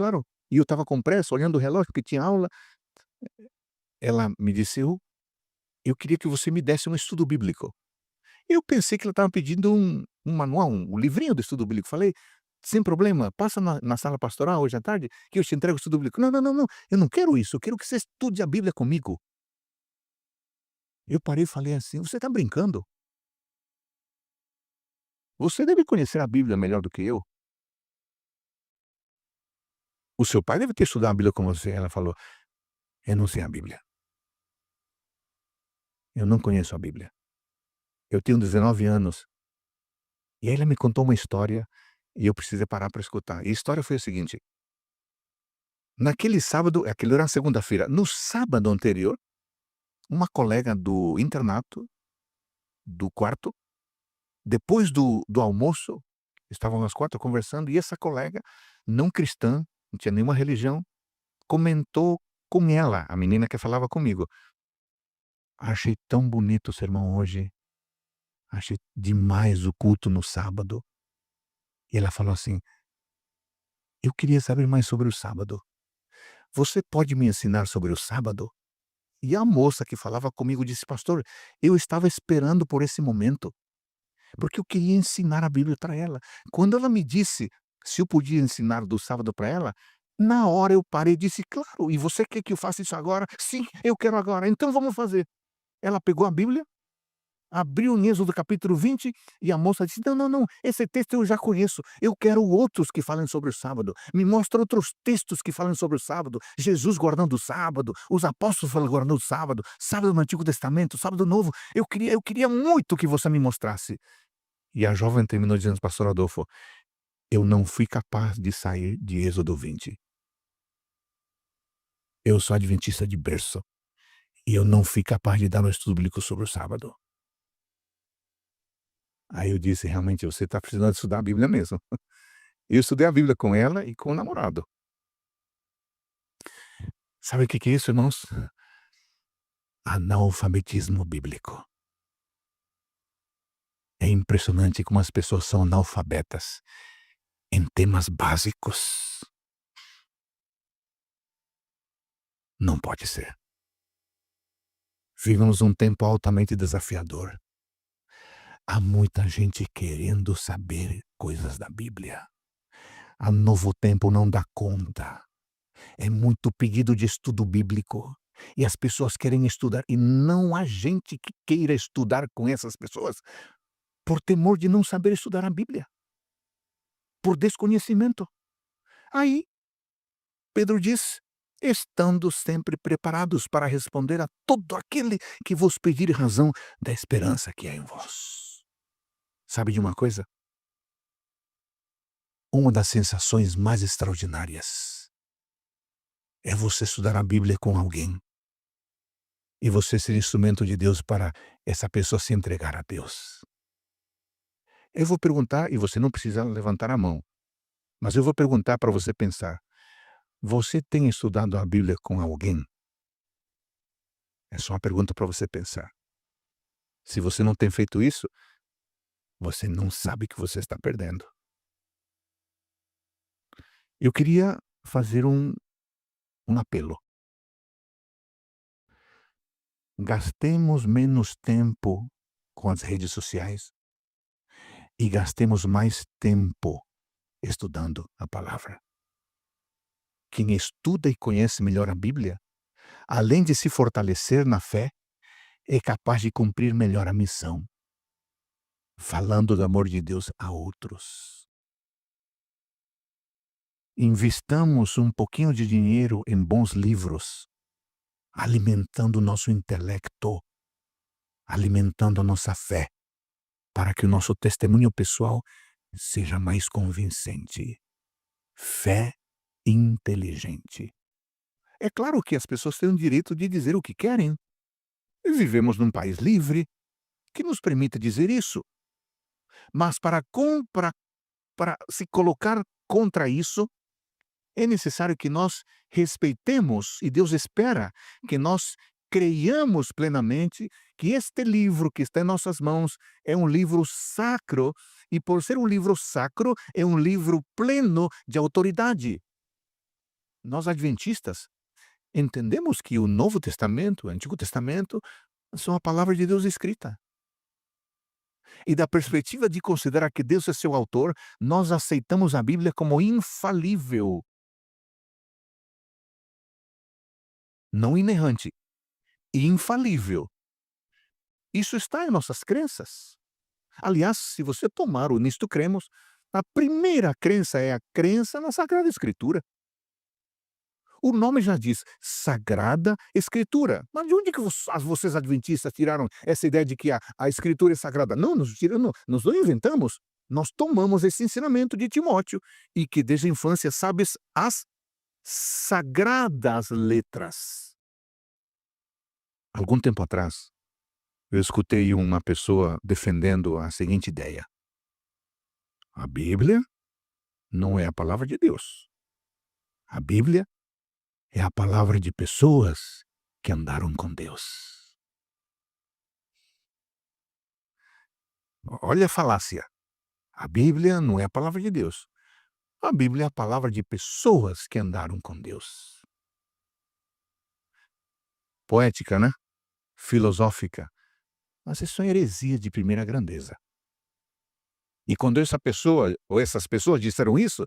claro. E eu estava com pressa, olhando o relógio, porque tinha aula. Ela me disse: "Eu queria que você me desse um estudo bíblico". Eu pensei que ela estava pedindo um manual, um livrinho do estudo bíblico. Falei: "Sem problema, passa na sala pastoral hoje à tarde, que eu te entrego o estudo bíblico". "Não, não, não, não, eu não quero isso, eu quero que você estude a Bíblia comigo". Eu parei e falei assim: "Você está brincando? Você deve conhecer a Bíblia melhor do que eu. O seu pai deve ter estudado a Bíblia com você". Ela falou: "Eu não sei a Bíblia. Eu não conheço a Bíblia. Eu tenho 19 anos". E aí ela me contou uma história e eu precisei parar para escutar. E a história foi a seguinte: naquele sábado, aquilo era segunda-feira, no sábado anterior, uma colega do internato, do quarto, depois do almoço, estavam as 4 conversando e essa colega, não cristã, não tinha nenhuma religião, comentou com ela, a menina que falava comigo: "Achei tão bonito o sermão hoje, achei demais o culto no sábado". E ela falou assim: "Eu queria saber mais sobre o sábado. Você pode me ensinar sobre o sábado?". E a moça que falava comigo disse: "Pastor, eu estava esperando por esse momento, porque eu queria ensinar a Bíblia para ela". Quando ela me disse se eu podia ensinar do sábado para ela, na hora eu parei e disse: "Claro, e você quer que eu faça isso agora?". "Sim, eu quero agora, então vamos fazer". Ela pegou a Bíblia, abriu em Êxodo capítulo 20 e a moça disse: "Não, não, não, esse texto eu já conheço, eu quero outros que falem sobre o sábado, me mostra outros textos que falem sobre o sábado, Jesus guardando o sábado, os apóstolos guardando o sábado, sábado no Antigo Testamento, sábado novo, eu queria muito que você me mostrasse". E a jovem terminou dizendo: "Pastor Adolfo, eu não fui capaz de sair de Êxodo 20. Eu sou adventista de berço, e eu não fui capaz de dar um estudo bíblico sobre o sábado". Aí eu disse: "Realmente, você está precisando estudar a Bíblia mesmo". Eu estudei a Bíblia com ela e com o namorado. Sabe o que que é isso, irmãos? Analfabetismo bíblico. É impressionante como as pessoas são analfabetas em temas básicos. Não pode ser. Vivemos um tempo altamente desafiador. Há muita gente querendo saber coisas da Bíblia. A Novo Tempo não dá conta. É muito pedido de estudo bíblico. E as pessoas querem estudar, e não há gente que queira estudar com essas pessoas por temor de não saber estudar a Bíblia, por desconhecimento. Aí, Pedro diz: "Estando sempre preparados para responder a todo aquele que vos pedir razão da esperança que há em vós". Sabe de uma coisa? Uma das sensações mais extraordinárias é você estudar a Bíblia com alguém e você ser instrumento de Deus para essa pessoa se entregar a Deus. Eu vou perguntar, e você não precisa levantar a mão, mas eu vou perguntar para você pensar: você tem estudado a Bíblia com alguém? É só uma pergunta para você pensar. Se você não tem feito isso, você não sabe que você está perdendo. Eu queria fazer um apelo. Gastemos menos tempo com as redes sociais e gastemos mais tempo estudando a palavra. Quem estuda e conhece melhor a Bíblia, além de se fortalecer na fé, é capaz de cumprir melhor a missão, falando do amor de Deus a outros. Investamos um pouquinho de dinheiro em bons livros, alimentando o nosso intelecto, alimentando a nossa fé, para que o nosso testemunho pessoal seja mais convincente. Fé inteligente. É claro que as pessoas têm o direito de dizer o que querem. Vivemos num país livre que nos permite dizer isso, mas para se colocar contra isso, é necessário que nós respeitemos, e Deus espera que nós creiamos plenamente que este livro que está em nossas mãos é um livro sacro, e por ser um livro sacro, é um livro pleno de autoridade. Nós adventistas entendemos que o Novo Testamento, o Antigo Testamento, são a palavra de Deus escrita. E da perspectiva de considerar que Deus é seu autor, nós aceitamos a Bíblia como infalível, não inerrante, infalível. Isso está em nossas crenças. Aliás, se você tomar o Nisto Cremos, a primeira crença é a crença na Sagrada Escritura. O nome já diz Sagrada Escritura. Mas de onde que vocês adventistas tiraram essa ideia de que a Escritura é sagrada? Não, nós não inventamos. Nós tomamos esse ensinamento de Timóteo e que desde a infância sabes as sagradas letras. Algum tempo atrás, eu escutei uma pessoa defendendo a seguinte ideia: a Bíblia não é a palavra de Deus. A Bíblia é a palavra de pessoas que andaram com Deus. Olha a falácia. A Bíblia não é a palavra de Deus. A Bíblia é a palavra de pessoas que andaram com Deus. Poética, né? Filosófica. Mas isso é heresia de primeira grandeza. E quando essa pessoa, ou essas pessoas disseram isso,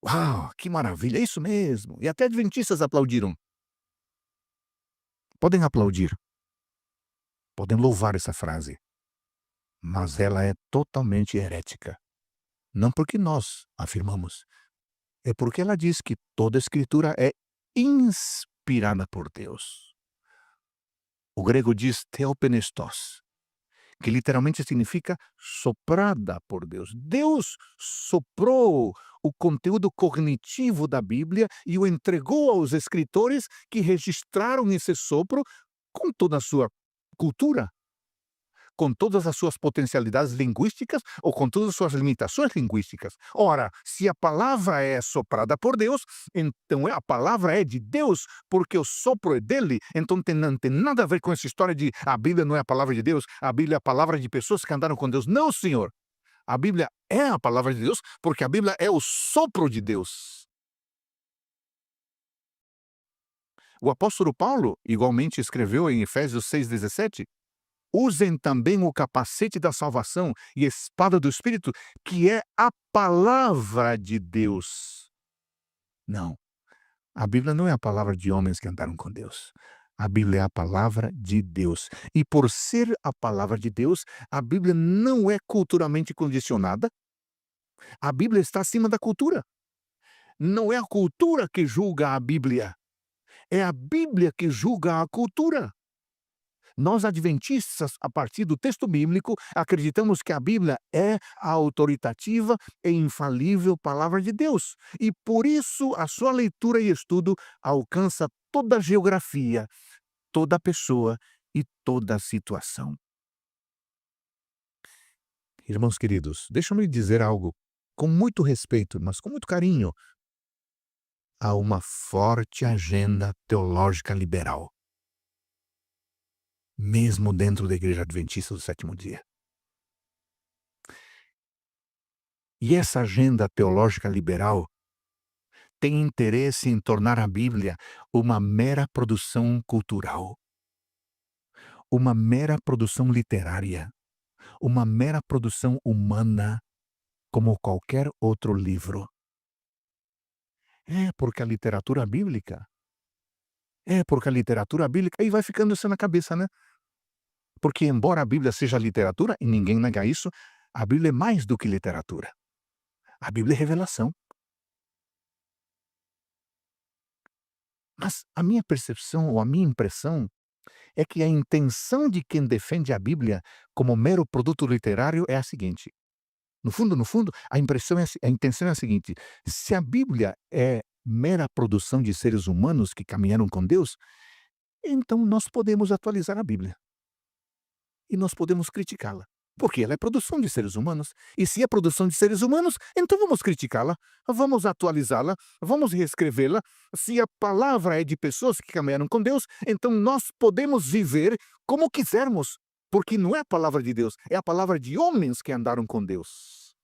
uau, que maravilha, é isso mesmo. E até adventistas aplaudiram. Podem aplaudir. Podem louvar essa frase. Mas ela é totalmente herética. Não porque nós afirmamos, é porque ela diz que toda a Escritura é inspirada por Deus. O grego diz theopenestos, que literalmente significa soprada por Deus. Deus soprou o conteúdo cognitivo da Bíblia e o entregou aos escritores que registraram esse sopro com toda a sua cultura, com todas as suas potencialidades linguísticas ou com todas as suas limitações linguísticas. Ora, se a palavra é soprada por Deus, então a palavra é de Deus, porque o sopro é dele. Então não tem nada a ver com essa história de a Bíblia não é a palavra de Deus, a Bíblia é a palavra de pessoas que andaram com Deus. Não, senhor. A Bíblia é a palavra de Deus, porque a Bíblia é o sopro de Deus. O apóstolo Paulo, igualmente, escreveu em Efésios 6,17, usem também o capacete da salvação e a espada do Espírito, que é a palavra de Deus. Não, a Bíblia não é a palavra de homens que andaram com Deus. A Bíblia é a palavra de Deus. E por ser a palavra de Deus, a Bíblia não é culturalmente condicionada. A Bíblia está acima da cultura. Não é a cultura que julga a Bíblia. É a Bíblia que julga a cultura. Nós adventistas, a partir do texto bíblico, acreditamos que a Bíblia é a autoritativa e infalível palavra de Deus. E por isso a sua leitura e estudo alcança toda a geografia, toda a pessoa e toda a situação. Irmãos queridos, deixa-me dizer algo com muito respeito, mas com muito carinho. Há uma forte agenda teológica liberal, mesmo dentro da Igreja Adventista do Sétimo Dia. E essa agenda teológica liberal tem interesse em tornar a Bíblia uma mera produção cultural, uma mera produção literária, uma mera produção humana, como qualquer outro livro. Porque a literatura bíblica, aí vai ficando isso na cabeça, né? Porque embora a Bíblia seja literatura, e ninguém nega isso, a Bíblia é mais do que literatura. A Bíblia é revelação. Mas a minha percepção ou a minha impressão é que a intenção de quem defende a Bíblia como mero produto literário é a seguinte. No fundo, a intenção é a seguinte: se a Bíblia é mera produção de seres humanos que caminharam com Deus, então nós podemos atualizar a Bíblia. E nós podemos criticá-la. Porque ela é produção de seres humanos. E se é produção de seres humanos, então vamos criticá-la, vamos atualizá-la, vamos reescrevê-la. Se a palavra é de pessoas que caminharam com Deus, então nós podemos viver como quisermos. Porque não é a palavra de Deus, é a palavra de homens que andaram com Deus.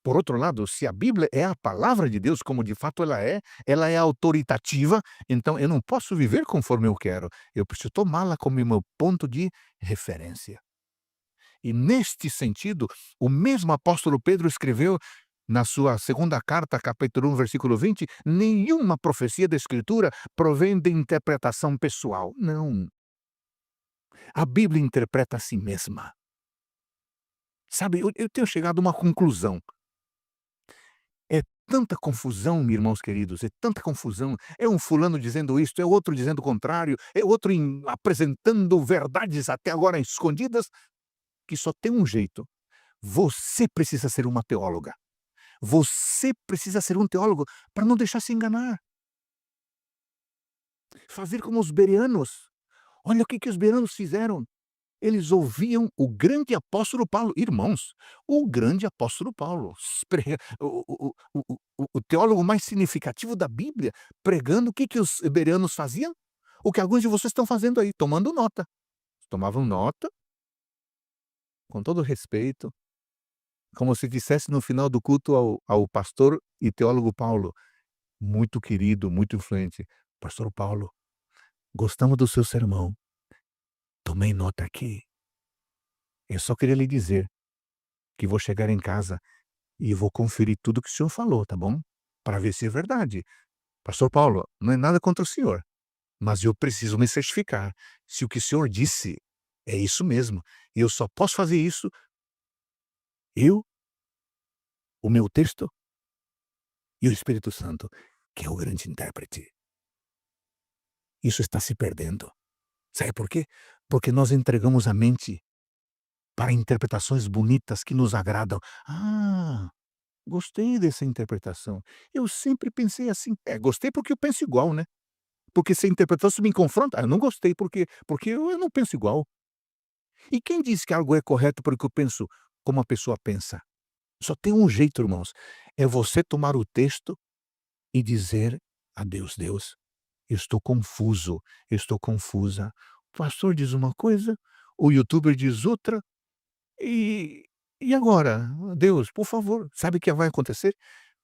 Por outro lado, se a Bíblia é a palavra de Deus, como de fato ela é autoritativa, então eu não posso viver conforme eu quero. Eu preciso tomá-la como meu ponto de referência. E neste sentido, o mesmo apóstolo Pedro escreveu na sua segunda carta, capítulo 1, versículo 20: nenhuma profecia da Escritura provém de interpretação pessoal. Não. A Bíblia interpreta a si mesma. Sabe, eu tenho chegado a uma conclusão. É tanta confusão, irmãos queridos, é tanta confusão. É um fulano dizendo isto, é outro dizendo o contrário, é outro apresentando verdades até agora escondidas, que só tem um jeito. Você precisa ser uma teóloga. Você precisa ser um teólogo para não deixar se enganar. Fazer como os bereanos. Olha o que os bereanos fizeram. Eles ouviam o grande apóstolo Paulo. Irmãos, o grande apóstolo Paulo, o teólogo mais significativo da Bíblia, pregando, o que os bereanos faziam? O que alguns de vocês estão fazendo aí, tomando nota. Tomavam nota, com todo respeito, como se dissesse no final do culto ao pastor e teólogo Paulo, muito querido, muito influente: pastor Paulo, gostamos do seu sermão, tomei nota aqui. Eu só queria lhe dizer que vou chegar em casa e vou conferir tudo que o senhor falou, tá bom? Para ver se é verdade. Pastor Paulo, não é nada contra o senhor, mas eu preciso me certificar se o que o senhor disse é isso mesmo. E eu só posso fazer isso, eu, o meu texto e o Espírito Santo, que é o grande intérprete. Isso está se perdendo. Sabe por quê? Porque nós entregamos a mente para interpretações bonitas que nos agradam. Ah, gostei dessa interpretação. Eu sempre pensei assim. Gostei porque eu penso igual, né? Porque se a interpretação me confronta, eu não gostei porque eu não penso igual. E quem diz que algo é correto porque eu penso como a pessoa pensa? Só tem um jeito, irmãos, é você tomar o texto e dizer a Deus: Deus, eu estou confuso, eu estou confusa. O pastor diz uma coisa, o youtuber diz outra, e e agora? Deus, por favor, sabe o que vai acontecer?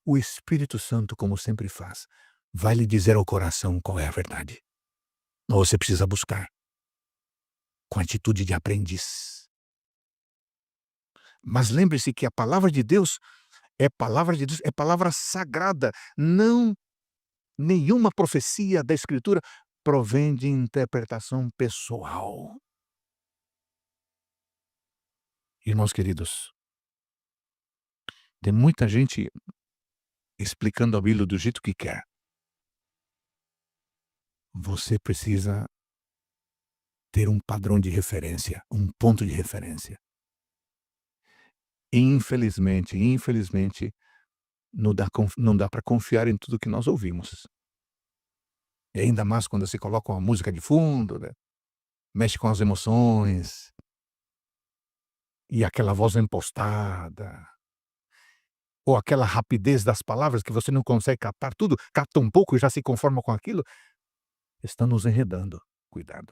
O Espírito Santo, como sempre faz, vai lhe dizer ao coração qual é a verdade. Mas você precisa buscar, com atitude de aprendiz. Mas lembre-se que a palavra de Deus é palavra de Deus, é palavra sagrada. Não, nenhuma profecia da Escritura provém de interpretação pessoal. Irmãos queridos, tem muita gente explicando a Bíblia do jeito que quer. Você precisa ter um padrão de referência, um ponto de referência. Infelizmente, não dá para confiar em tudo que nós ouvimos. E ainda mais quando você coloca uma música de fundo, né, mexe com as emoções, e aquela voz impostada, ou aquela rapidez das palavras que você não consegue captar tudo, capta um pouco e já se conforma com aquilo, estão nos enredando. Cuidado.